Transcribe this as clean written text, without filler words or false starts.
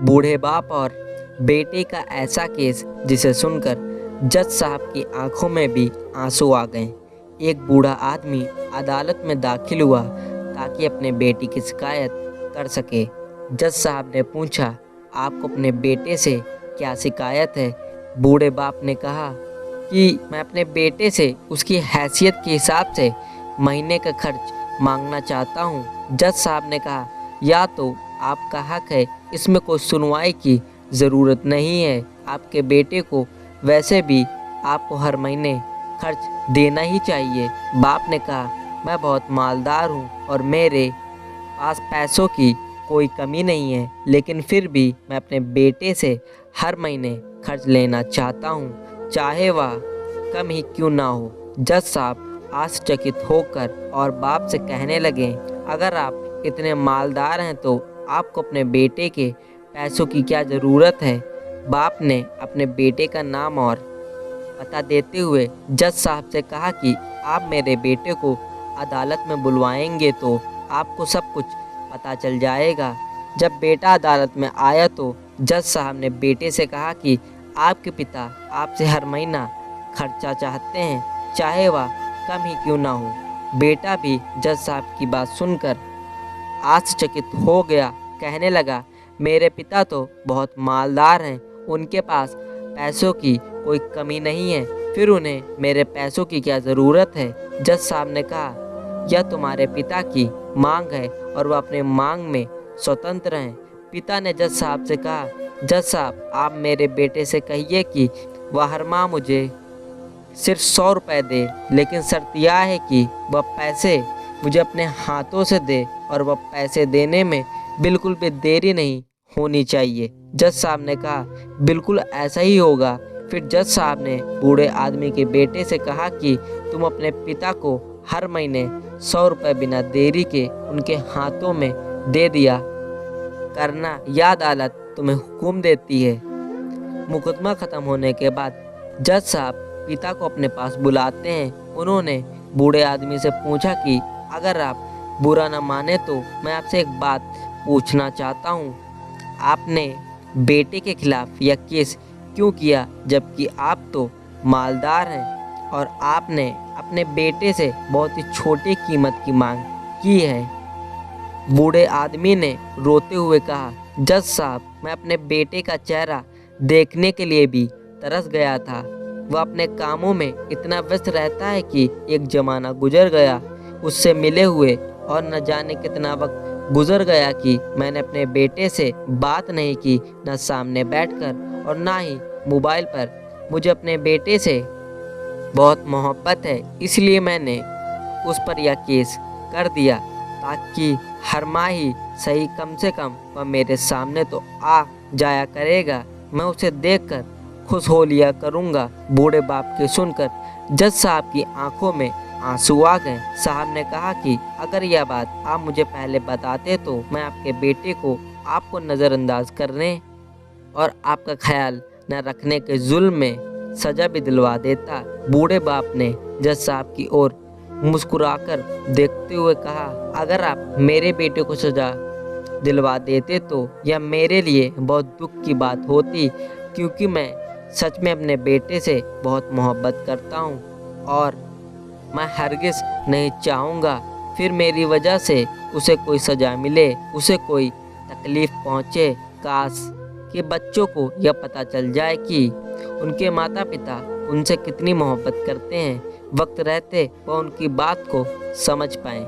बूढ़े बाप और बेटे का ऐसा केस जिसे सुनकर जज साहब की आंखों में भी आंसू आ गए। एक बूढ़ा आदमी अदालत में दाखिल हुआ ताकि अपने बेटी की शिकायत कर सके। जज साहब ने पूछा, आपको अपने बेटे से क्या शिकायत है? बूढ़े बाप ने कहा कि मैं अपने बेटे से उसकी हैसियत के हिसाब से महीने का खर्च मांगना चाहता हूँ। जज साहब ने कहा, या तो आपका हक है, इसमें कोई सुनवाई की ज़रूरत नहीं है। आपके बेटे को वैसे भी आपको हर महीने खर्च देना ही चाहिए। बाप ने कहा, मैं बहुत मालदार हूँ और मेरे पास पैसों की कोई कमी नहीं है, लेकिन फिर भी मैं अपने बेटे से हर महीने खर्च लेना चाहता हूँ, चाहे वह कम ही क्यों ना हो। जज साहब आश्चर्यचकित होकर और बाप से कहने लगे, अगर आप इतने मालदार हैं तो आपको अपने बेटे के पैसों की क्या ज़रूरत है? बाप ने अपने बेटे का नाम और पता देते हुए जज साहब से कहा कि आप मेरे बेटे को अदालत में बुलवाएंगे तो आपको सब कुछ पता चल जाएगा। जब बेटा अदालत में आया तो जज साहब ने बेटे से कहा कि आपके पिता आपसे हर महीना खर्चा चाहते हैं, चाहे वह कम ही क्यों ना हो। बेटा भी जज साहब की बात सुनकर आश्चर्यचकित हो गया, कहने लगा, मेरे पिता तो बहुत मालदार हैं, उनके पास पैसों की कोई कमी नहीं है, फिर उन्हें मेरे पैसों की क्या ज़रूरत है? जज साहब ने कहा, यह तुम्हारे पिता की मांग है और वह अपने मांग में स्वतंत्र हैं। पिता ने जज साहब से कहा, जज साहब आप मेरे बेटे से कहिए कि वह हर माह मुझे सिर्फ 100 रुपये दे, लेकिन शर्त यह है कि वह पैसे मुझे अपने हाथों से दे और वह पैसे देने में बिल्कुल भी देरी नहीं होनी चाहिए। जज साहब ने कहा, बिल्कुल ऐसा ही होगा। फिर जज साहब ने बूढ़े आदमी के बेटे से कहा कि तुम अपने पिता को हर महीने 100 रुपये बिना देरी के उनके हाथों में दे दिया करना, यह अदालत तुम्हें हुक्म देती है। मुकदमा ख़त्म होने के बाद जज साहब पिता को अपने पास बुलाते हैं। उन्होंने बूढ़े आदमी से पूछा कि अगर आप बुरा न माने तो मैं आपसे एक बात पूछना चाहता हूँ, आपने बेटे के खिलाफ यह केस क्यों किया, जबकि आप तो मालदार हैं और आपने अपने बेटे से बहुत ही छोटी कीमत की मांग की है? बूढ़े आदमी ने रोते हुए कहा, जज साहब मैं अपने बेटे का चेहरा देखने के लिए भी तरस गया था। वह अपने कामों में इतना व्यस्त रहता है कि एक ज़माना गुजर गया उससे मिले हुए और न जाने कितना वक्त गुजर गया कि मैंने अपने बेटे से बात नहीं की, न सामने बैठकर और ना ही मोबाइल पर। मुझे अपने बेटे से बहुत मोहब्बत है, इसलिए मैंने उस पर यह केस कर दिया ताकि हर माह ही सही कम से कम वह मेरे सामने तो आ जाया करेगा, मैं उसे देखकर खुश हो लिया करूँगा। बूढ़े बाप के सुनकर जज साहब की आंखों में आंसू आ गए। साहब ने कहा कि अगर यह बात आप मुझे पहले बताते तो मैं आपके बेटे को आपको नज़रअंदाज करने और आपका ख्याल न रखने के जुल्म में सज़ा भी दिलवा देता। बूढ़े बाप ने जज साहब की ओर मुस्कुराकर देखते हुए कहा, अगर आप मेरे बेटे को सज़ा दिलवा देते तो यह मेरे लिए बहुत दुख की बात होती, क्योंकि मैं सच में अपने बेटे से बहुत मोहब्बत करता हूँ और मैं हरगिज़ नहीं चाहूँगा फिर मेरी वजह से उसे कोई सज़ा मिले, उसे कोई तकलीफ़ पहुँचे। काश कि बच्चों को यह पता चल जाए कि उनके माता पिता उनसे कितनी मोहब्बत करते हैं, वक्त रहते वह उनकी बात को समझ पाएँ।